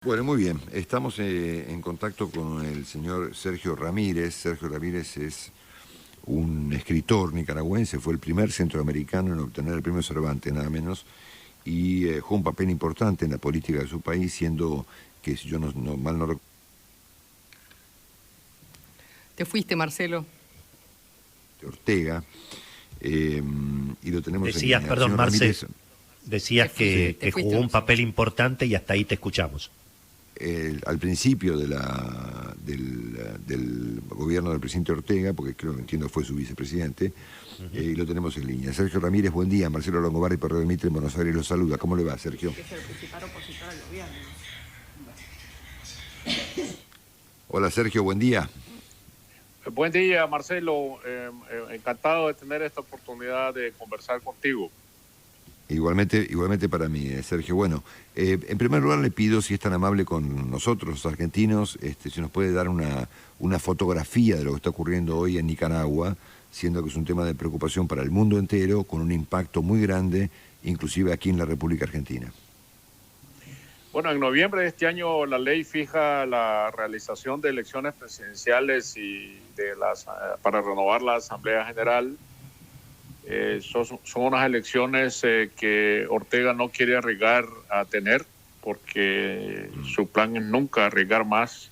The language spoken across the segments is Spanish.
Bueno, muy bien. Estamos en contacto con el señor Sergio Ramírez. Sergio Ramírez es un escritor nicaragüense, fue el primer centroamericano en obtener el premio Cervantes, nada menos, y jugó un papel importante en la política de su país, siendo que, si yo mal no recuerdo, Te fuiste, Marcelo. Ortega, y lo tenemos en Decías, línea. perdón, Señor Marce, Ramírez, decías sí, Te que fuiste, jugó un Marcelo. papel importante y hasta ahí te escuchamos. al principio del gobierno del presidente Ortega, porque creo que entiendo fue su vicepresidente, y lo tenemos en línea. Sergio Ramírez, buen día. Marcelo Longobardi, Perro de Mitre en Buenos Aires, lo saluda. ¿Cómo le va, Sergio? Que es el principal opositor al gobierno. Hola, Sergio, buen día. Buen día, Marcelo. Encantado de tener esta oportunidad de conversar contigo. Igualmente para mí, Sergio. Bueno, en primer lugar le pido, si es tan amable con nosotros, los argentinos, si nos puede dar una fotografía de lo que está ocurriendo hoy en Nicaragua, siendo que es un tema de preocupación para el mundo entero, con un impacto muy grande, inclusive aquí en la República Argentina. Bueno, en noviembre de este año la ley fija la realización de elecciones presidenciales y para renovar la Asamblea General. Son unas elecciones que Ortega no quiere arriesgar a tener, porque su plan es nunca arriesgar más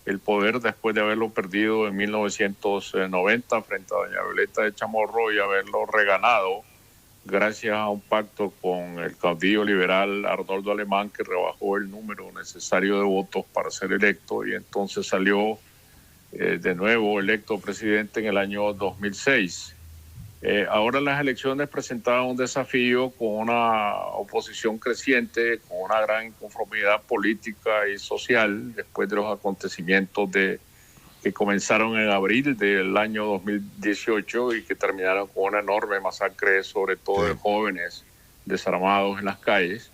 el poder después de haberlo perdido en 1990 frente a doña Violeta de Chamorro y haberlo reganado gracias a un pacto con el caudillo liberal Arnoldo Alemán, que rebajó el número necesario de votos para ser electo, y entonces salió de nuevo electo presidente en el año 2006. Ahora las elecciones presentaban un desafío con una oposición creciente, con una gran inconformidad política y social después de los acontecimientos que comenzaron en abril del año 2018 y que terminaron con una enorme masacre, sobre todo de jóvenes desarmados en las calles.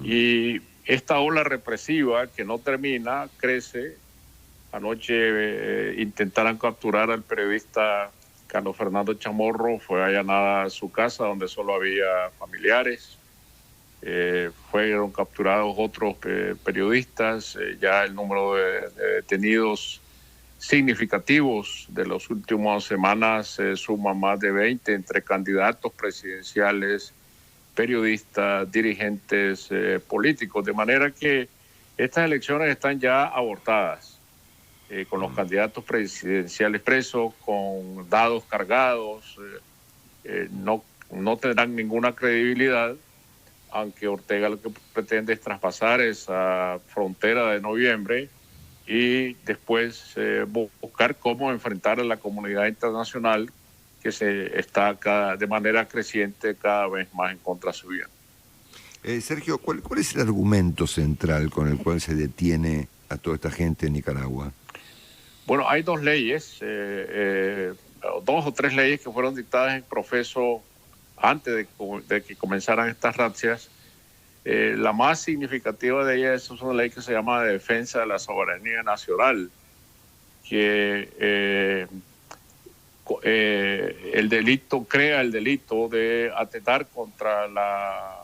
Y esta ola represiva que no termina, crece. Anoche intentaron capturar al periodista Carlos Fernando Chamorro, fue allanada su casa donde solo había familiares. Fueron capturados otros periodistas, ya el número de detenidos significativos de las últimas semanas suma más de 20 entre candidatos presidenciales, periodistas, dirigentes políticos, de manera que estas elecciones están ya abortadas. Con los candidatos presidenciales presos, con dados cargados, no tendrán ninguna credibilidad, aunque Ortega lo que pretende es traspasar esa frontera de noviembre y después buscar cómo enfrentar a la comunidad internacional que se está de manera creciente cada vez más en contra suya. Sergio, ¿cuál es el argumento central con el cual se detiene a toda esta gente en Nicaragua? Bueno, hay dos leyes, dos o tres leyes que fueron dictadas en profeso antes de que comenzaran estas razzias. La más significativa de ellas es una ley que se llama de Defensa de la Soberanía Nacional, que crea el delito de atentar contra la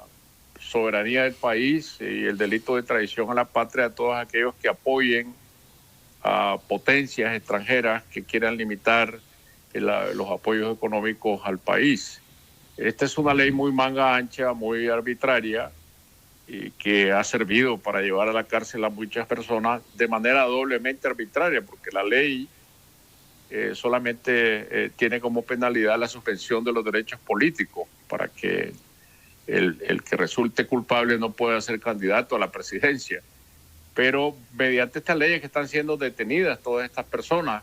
soberanía del país y el delito de traición a la patria de todos aquellos que apoyen a potencias extranjeras que quieran limitar los apoyos económicos al país. Esta es una ley muy manga ancha, muy arbitraria, y que ha servido para llevar a la cárcel a muchas personas de manera doblemente arbitraria, porque la ley solamente tiene como penalidad la suspensión de los derechos políticos para que el que resulte culpable no pueda ser candidato a la presidencia. Pero mediante estas leyes que están siendo detenidas todas estas personas,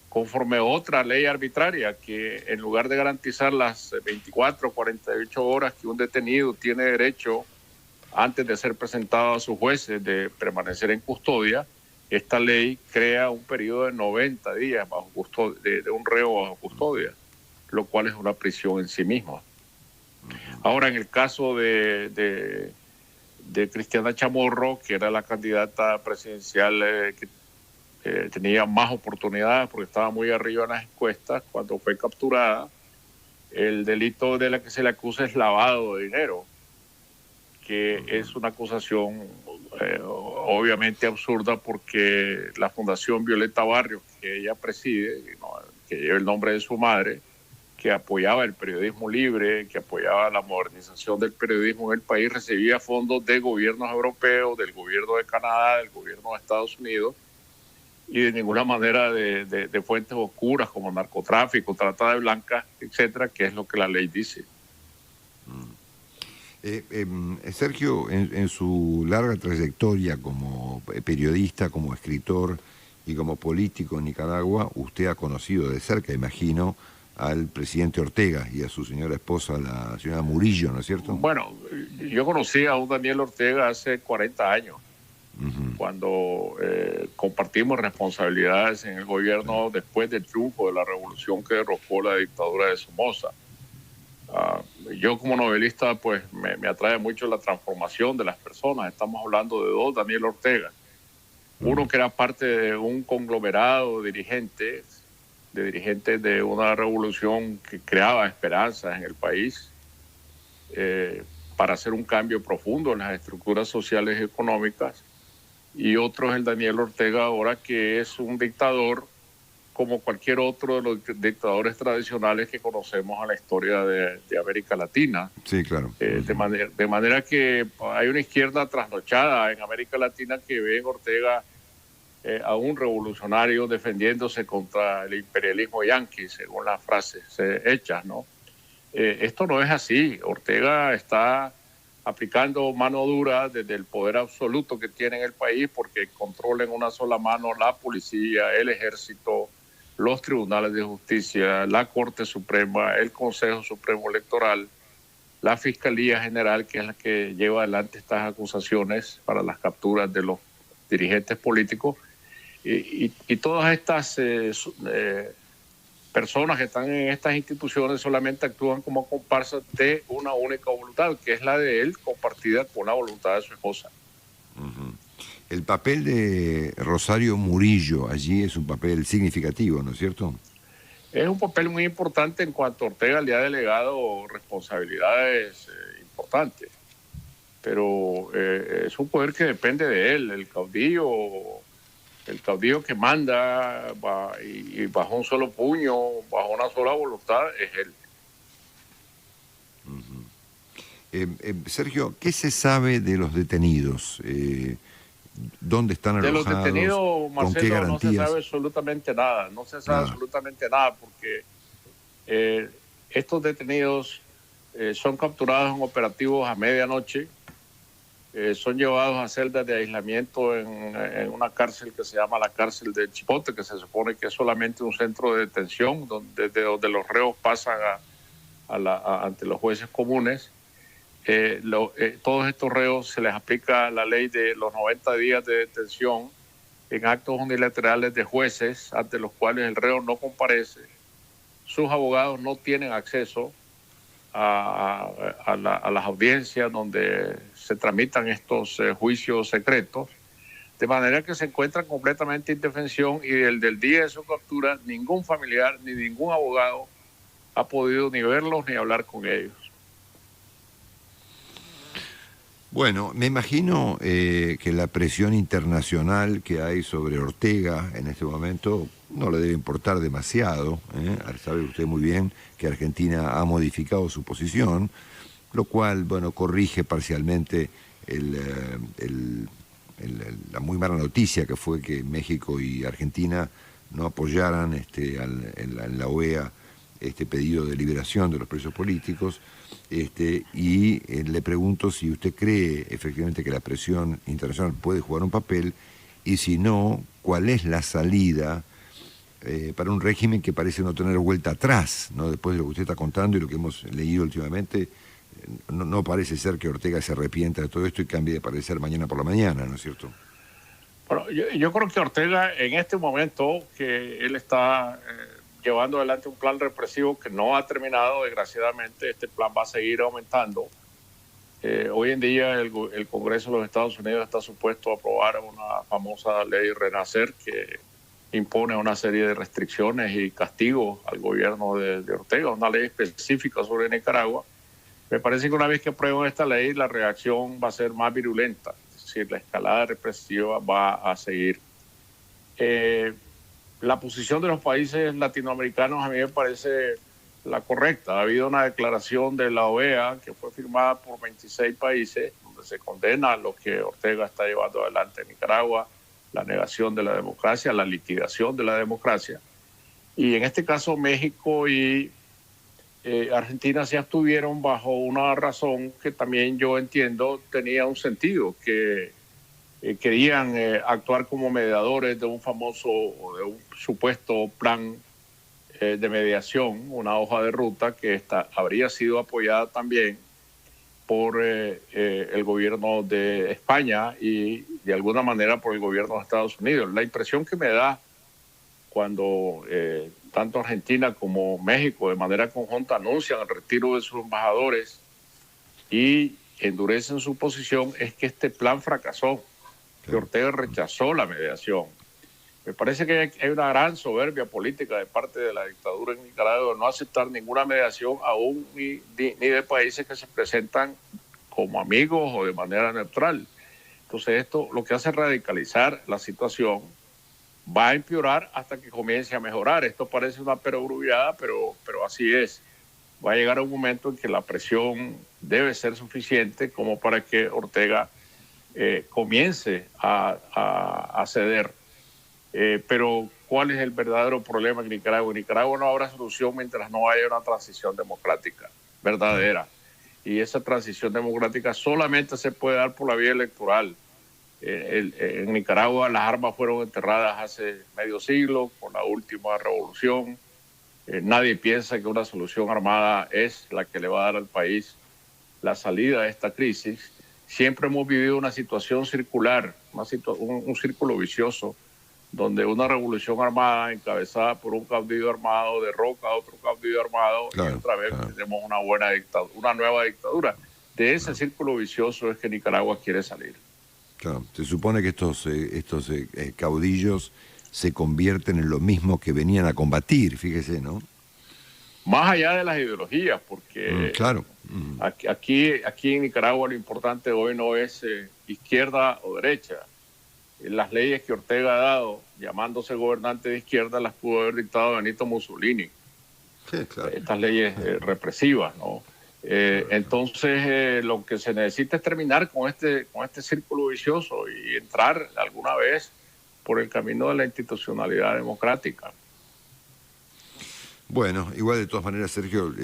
conforme a otra ley arbitraria que en lugar de garantizar las 24 o 48 horas que un detenido tiene derecho antes de ser presentado a sus jueces de permanecer en custodia, esta ley crea un periodo de 90 días bajo custodia, de un reo bajo custodia, lo cual es una prisión en sí misma. Ahora, en el caso de Cristiana Chamorro, que era la candidata presidencial que tenía más oportunidades porque estaba muy arriba en las encuestas, cuando fue capturada, el delito de la que se le acusa es lavado de dinero, que es una acusación obviamente absurda porque la Fundación Violeta Barrios, que ella preside, ¿no?, que lleva el nombre de su madre, que apoyaba el periodismo libre, que apoyaba la modernización del periodismo en el país, recibía fondos de gobiernos europeos, del gobierno de Canadá, del gobierno de Estados Unidos, y de ninguna manera de fuentes oscuras como narcotráfico, trata de blancas, etcétera, que es lo que la ley dice. Sergio, en su larga trayectoria como periodista, como escritor y como político en Nicaragua, usted ha conocido de cerca, imagino, al presidente Ortega y a su señora esposa, la señora Murillo, ¿no es cierto? Bueno, yo conocí a un Daniel Ortega hace 40 años, cuando compartimos responsabilidades en el gobierno después del triunfo de la revolución que derrocó la dictadura de Somoza. Yo como novelista, pues me atrae mucho la transformación de las personas. Estamos hablando de dos Daniel Ortega. Uno que era parte de un conglomerado de dirigentes de una revolución que creaba esperanzas en el país para hacer un cambio profundo en las estructuras sociales y económicas. Y otro es el Daniel Ortega ahora, que es un dictador como cualquier otro de los dictadores tradicionales que conocemos en la historia de América Latina. Sí, claro. De manera que hay una izquierda trasnochada en América Latina que ve en Ortega a un revolucionario defendiéndose contra el imperialismo yanqui, según las frases hechas, ¿no? Esto no es así. Ortega está aplicando mano dura desde el poder absoluto que tiene en el país, porque controla en una sola mano la policía, el ejército, los tribunales de justicia, la Corte Suprema, el Consejo Supremo Electoral, la Fiscalía General, que es la que lleva adelante estas acusaciones para las capturas de los dirigentes políticos, y todas estas personas que están en estas instituciones solamente actúan como comparsas de una única voluntad, que es la de él, compartida con la voluntad de su esposa. El papel de Rosario Murillo allí es un papel significativo, ¿no es cierto? Es un papel muy importante en cuanto Ortega le ha delegado responsabilidades importantes, pero es un poder que depende de él. El caudillo que manda y bajo un solo puño, bajo una sola voluntad, es él. Sergio, ¿qué se sabe de los detenidos? ¿Dónde están alojados? De los detenidos, Marcelo, ¿Con qué garantías? no se sabe absolutamente nada. No se sabe absolutamente nada porque estos detenidos son capturados en operativos a medianoche. Son llevados a celdas de aislamiento en una cárcel que se llama la cárcel de Chipote, que se supone que es solamente un centro de detención desde donde los reos pasan ante los jueces comunes. Todos estos reos se les aplica la ley de los 90 días de detención en actos unilaterales de jueces ante los cuales el reo no comparece. Sus abogados no tienen acceso a las audiencias donde se tramitan estos juicios secretos, de manera que se encuentran completamente en indefensión, y del día de su captura ningún familiar ni ningún abogado ha podido ni verlos ni hablar con ellos. Bueno, me imagino que la presión internacional que hay sobre Ortega en este momento no le debe importar demasiado. Sabe usted muy bien que Argentina ha modificado su posición, lo cual, bueno, corrige parcialmente la muy mala noticia que fue que México y Argentina no apoyaran en la OEA este pedido de liberación de los presos políticos. Y le pregunto si usted cree efectivamente que la presión internacional puede jugar un papel, y si no, ¿cuál es la salida para un régimen que parece no tener vuelta atrás, ¿no? Después de lo que usted está contando y lo que hemos leído últimamente, no parece ser que Ortega se arrepienta de todo esto y cambie de parecer mañana por la mañana, ¿no es cierto? Bueno, yo creo que Ortega en este momento que él está llevando adelante un plan represivo que no ha terminado, desgraciadamente. Este plan va a seguir aumentando. Hoy en día el Congreso de los Estados Unidos está supuesto a aprobar una famosa ley Renacer que impone una serie de restricciones y castigos al gobierno de Ortega, una ley específica sobre Nicaragua. Me parece que una vez que aprueben esta ley, la reacción va a ser más virulenta. si la escalada represiva va a seguir. La posición de los países latinoamericanos a mí me parece la correcta. Ha habido una declaración de la OEA que fue firmada por 26 países donde se condena lo que Ortega está llevando adelante en Nicaragua, la negación de la democracia, la liquidación de la democracia. Y en este caso México y Argentina se abstuvieron bajo una razón que también yo entiendo tenía un sentido, que querían actuar como mediadores de un famoso o de un supuesto plan de mediación, una hoja de ruta que habría sido apoyada también por el gobierno de España y de alguna manera por el gobierno de Estados Unidos. La impresión que me da cuando tanto Argentina como México de manera conjunta anuncian el retiro de sus embajadores y endurecen su posición es que este plan fracasó, que Ortega rechazó la mediación. Me parece que hay una gran soberbia política de parte de la dictadura en Nicaragua de no aceptar ninguna mediación aún ni de países que se presentan como amigos o de manera neutral. Entonces esto lo que hace es radicalizar la situación, va a empeorar hasta que comience a mejorar. Esto parece una perogrullada, pero así es. Va a llegar un momento en que la presión debe ser suficiente como para que Ortega comience a ceder. Pero ¿cuál es el verdadero problema en Nicaragua? En Nicaragua no habrá solución mientras no haya una transición democrática verdadera. Y esa transición democrática solamente se puede dar por la vía electoral. En Nicaragua las armas fueron enterradas hace medio siglo con la última revolución. Nadie piensa que una solución armada es la que le va a dar al país la salida de esta crisis. Siempre hemos vivido una situación circular, un círculo vicioso, donde una revolución armada encabezada por un caudillo armado derroca a otro caudillo armado y otra vez tenemos una nueva dictadura. De ese círculo vicioso es que Nicaragua quiere salir. Claro, se supone que estos caudillos se convierten en lo mismo que venían a combatir, fíjese, ¿no? Más allá de las ideologías, porque aquí en Nicaragua lo importante hoy no es izquierda o derecha. Las leyes que Ortega ha dado, llamándose gobernante de izquierda, las pudo haber dictado Benito Mussolini. Sí, claro. Estas leyes represivas, ¿no? Entonces, lo que se necesita es terminar con este círculo vicioso y entrar alguna vez por el camino de la institucionalidad democrática. Bueno, igual de todas maneras, Sergio,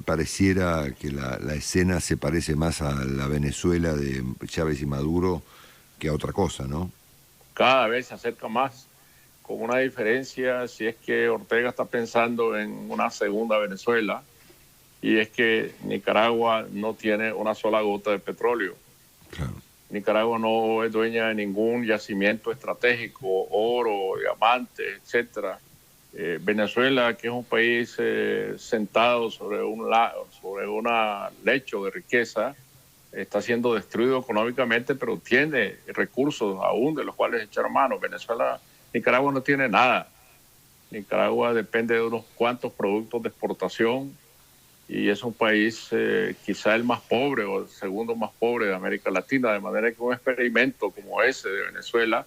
pareciera que la escena se parece más a la Venezuela de Chávez y Maduro que a otra cosa, ¿no? Cada vez se acerca más, con una diferencia, si es que Ortega está pensando en una segunda Venezuela, y es que Nicaragua no tiene una sola gota de petróleo. Claro. Nicaragua no es dueña de ningún yacimiento estratégico, oro, diamantes, etcétera. Venezuela, que es un país sentado sobre una lecho de riqueza, está siendo destruido económicamente, pero tiene recursos aún de los cuales echar mano. Nicaragua no tiene nada. Nicaragua depende de unos cuantos productos de exportación y es un país quizá el más pobre o el segundo más pobre de América Latina, de manera que un experimento como ese de Venezuela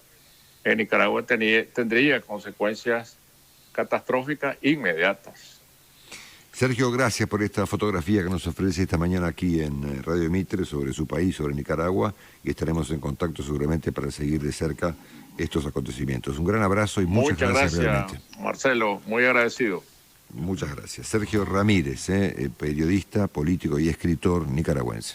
en Nicaragua tendría consecuencias catastróficas inmediatas. Sergio, gracias por esta fotografía que nos ofrece esta mañana aquí en Radio Mitre sobre su país, sobre Nicaragua, y estaremos en contacto seguramente para seguir de cerca estos acontecimientos. Un gran abrazo y muchas gracias realmente. Marcelo, muy agradecido. Muchas gracias. Sergio Ramírez, periodista, político y escritor nicaragüense.